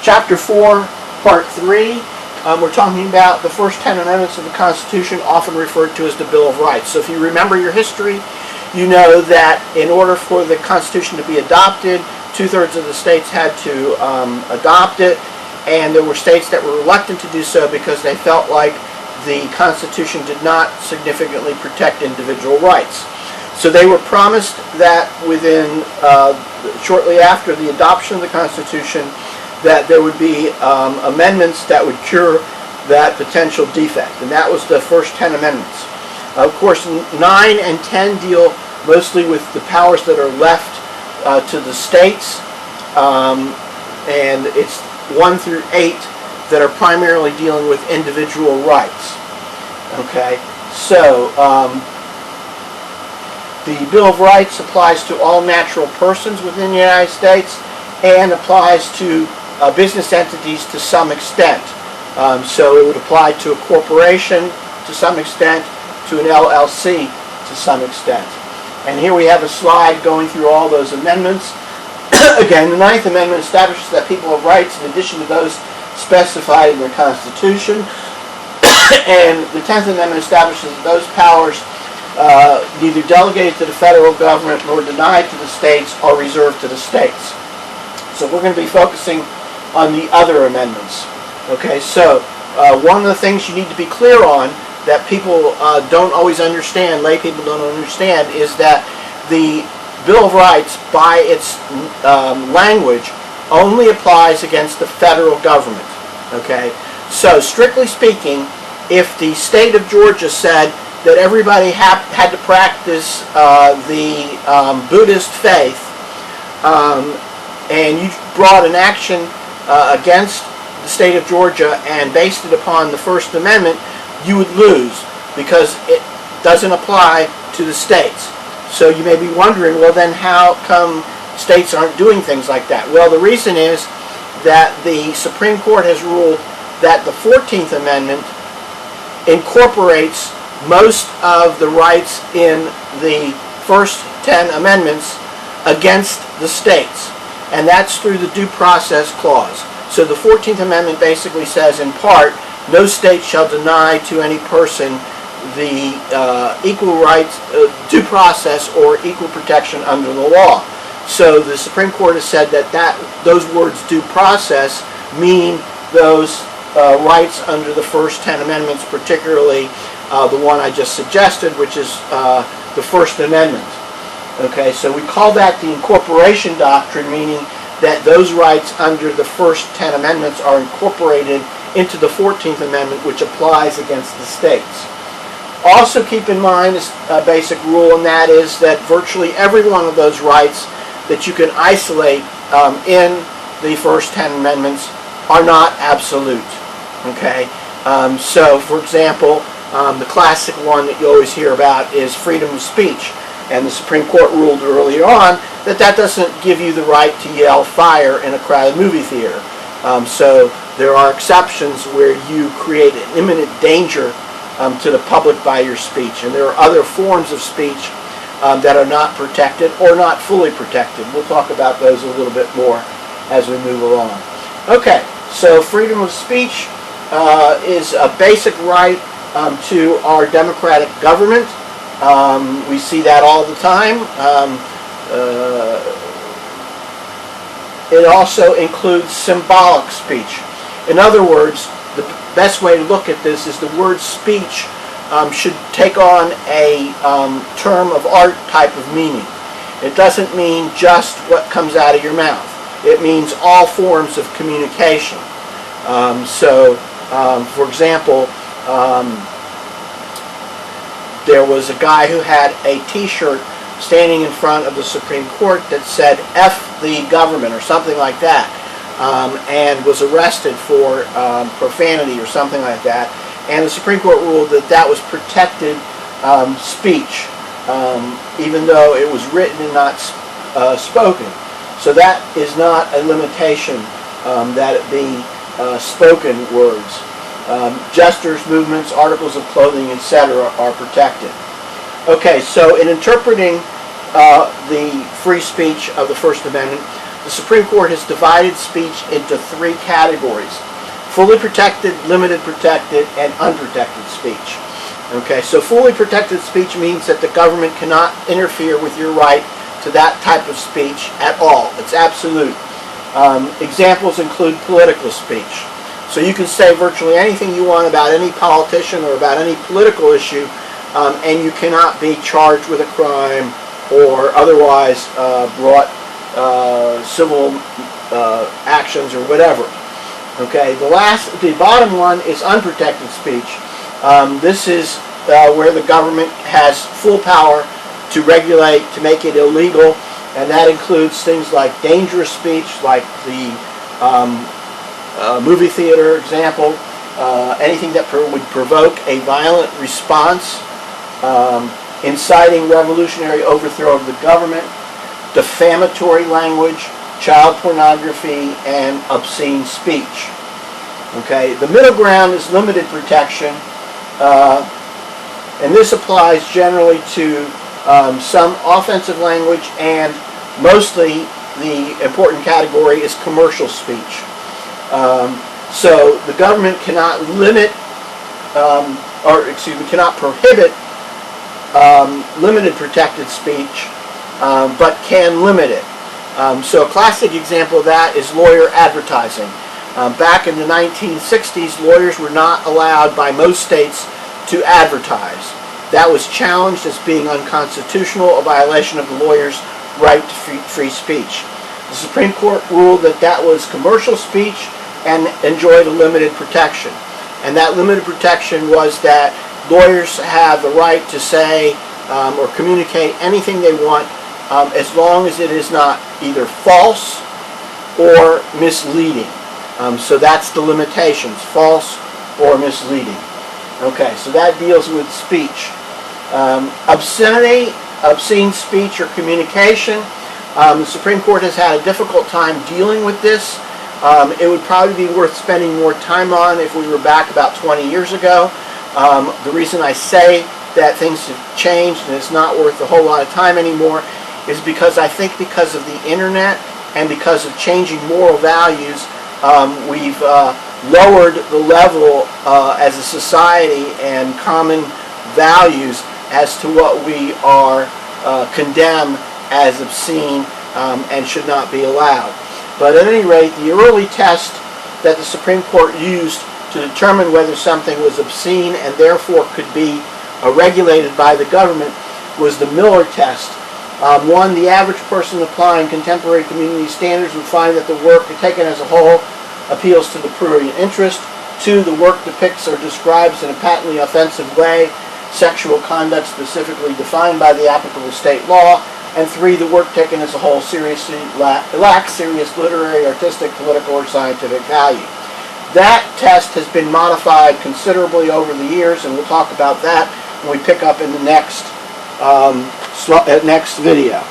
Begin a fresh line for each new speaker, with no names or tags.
Chapter 4, Part 3, we're talking about the first 10 amendments of the Constitution, often referred to as the Bill of Rights. So if you remember your history, you know that in order for the Constitution to be adopted, 2/3 of the states had to adopt it, and there were states that were reluctant to do so because they felt like the Constitution did not significantly protect individual rights. So they were promised that within, shortly after the adoption of the Constitution, that there would be amendments that would cure that potential defect. And that was the first 10 amendments. Of course, 9 and 10 deal mostly with the powers that are left to the states. And it's 1 through 8 that are primarily dealing with individual rights. Okay, so the Bill of Rights applies to all natural persons within the United States and applies to business entities to some extent. So it would apply to a corporation to some extent, to an LLC to some extent. And here we have a slide going through all those amendments. Again, the 9th Amendment establishes that people have rights in addition to those specified in the Constitution. And the 10th Amendment establishes that those powers neither delegated to the federal government nor denied to the states are reserved to the states. So we're going to be focusing on the other amendments. Okay, so one of the things you need to be clear on that people don't always understand, lay people don't understand, is that the Bill of Rights, by its language, only applies against the federal government. Okay, so strictly speaking, if the state of Georgia said that everybody had to practice the Buddhist faith, and you brought an action against the state of Georgia and based it upon the First Amendment, you would lose because it doesn't apply to the states. So you may be wondering, well then how come states aren't doing things like that? Well, the reason is that the Supreme Court has ruled that the 14th Amendment incorporates most of the rights in the first 10 amendments against the states. And that's through the Due Process Clause. So the 14th Amendment basically says, in part, no state shall deny to any person the equal rights, due process, or equal protection under the law. So the Supreme Court has said that those words due process mean those rights under the first 10 amendments, particularly the one I just suggested, which is the First Amendment. Okay, so we call that the incorporation doctrine, meaning that those rights under the first 10 amendments are incorporated into the 14th Amendment, which applies against the states. Also keep in mind a basic rule, and that is that virtually every one of those rights that you can isolate in the first 10 amendments are not absolute. Okay, so for example, the classic one that you always hear about is freedom of speech. And the Supreme Court ruled earlier on that that doesn't give you the right to yell fire in a crowded movie theater. So there are exceptions where you create an imminent danger to the public by your speech. And there are other forms of speech that are not protected or not fully protected. We'll talk about those a little bit more as we move along. Okay, so freedom of speech is a basic right to our democratic government. We see that all the time. It also includes symbolic speech. In other words, the best way to look at this is the word speech should take on a term of art type of meaning. It doesn't mean just what comes out of your mouth. It means all forms of communication. For example, there was a guy who had a t-shirt standing in front of the Supreme Court that said F the government or something like that, and was arrested for profanity or something like that. And the Supreme Court ruled that that was protected speech, even though it was written and not spoken. So that is not a limitation that it be spoken words. Gestures, movements, articles of clothing, etc. are protected. Okay, so in interpreting the free speech of the First Amendment, the the Supreme Court has divided speech into three categories: fully protected, limited protected, and unprotected speech. Okay, so fully protected speech means that the government cannot interfere with your right to that type of speech at all. It's absolute. Examples include political speech. So you can say virtually anything you want about any politician or about any political issue, and you cannot be charged with a crime or otherwise brought civil actions or whatever. Okay, the bottom one is unprotected speech. This is where the government has full power to regulate, to make it illegal, and that includes things like dangerous speech, like the movie theater example, anything that would provoke a violent response, inciting revolutionary overthrow of the government, defamatory language, child pornography, and obscene speech. Okay, the middle ground is limited protection, and this applies generally to some offensive language, and mostly the important category is commercial speech. So the government cannot limit, cannot prohibit limited protected speech, but can limit it. So a classic example of that is lawyer advertising. Back in the 1960s, lawyers were not allowed by most states to advertise. That was challenged as being unconstitutional, a violation of the lawyer's right to free speech. The Supreme Court ruled that that was commercial speech and enjoyed a limited protection. And that limited protection was that lawyers have the right to say or communicate anything they want as long as it is not either false or misleading. So that's the limitations, false or misleading. Okay, so that deals with speech. Obscenity, obscene speech or communication. The Supreme Court has had a difficult time dealing with this. It would probably be worth spending more time on if we were back about 20 years ago. The reason I say that things have changed and it's not worth a whole lot of time anymore is because I think because of the internet and because of changing moral values, we've lowered the level as a society and common values as to what we are condemn as obscene and should not be allowed. But at any rate, the early test that the Supreme Court used to determine whether something was obscene and therefore could be regulated by the government was the Miller test. One, the average person applying contemporary community standards would find that the work taken as a whole appeals to the prurient interest. Two, the work depicts or describes in a patently offensive way sexual conduct specifically defined by the applicable state law. And three, the work taken as a whole seriously lacks serious literary, artistic, political, or scientific value. That test has been modified considerably over the years, and we'll talk about that when we pick up in the next video.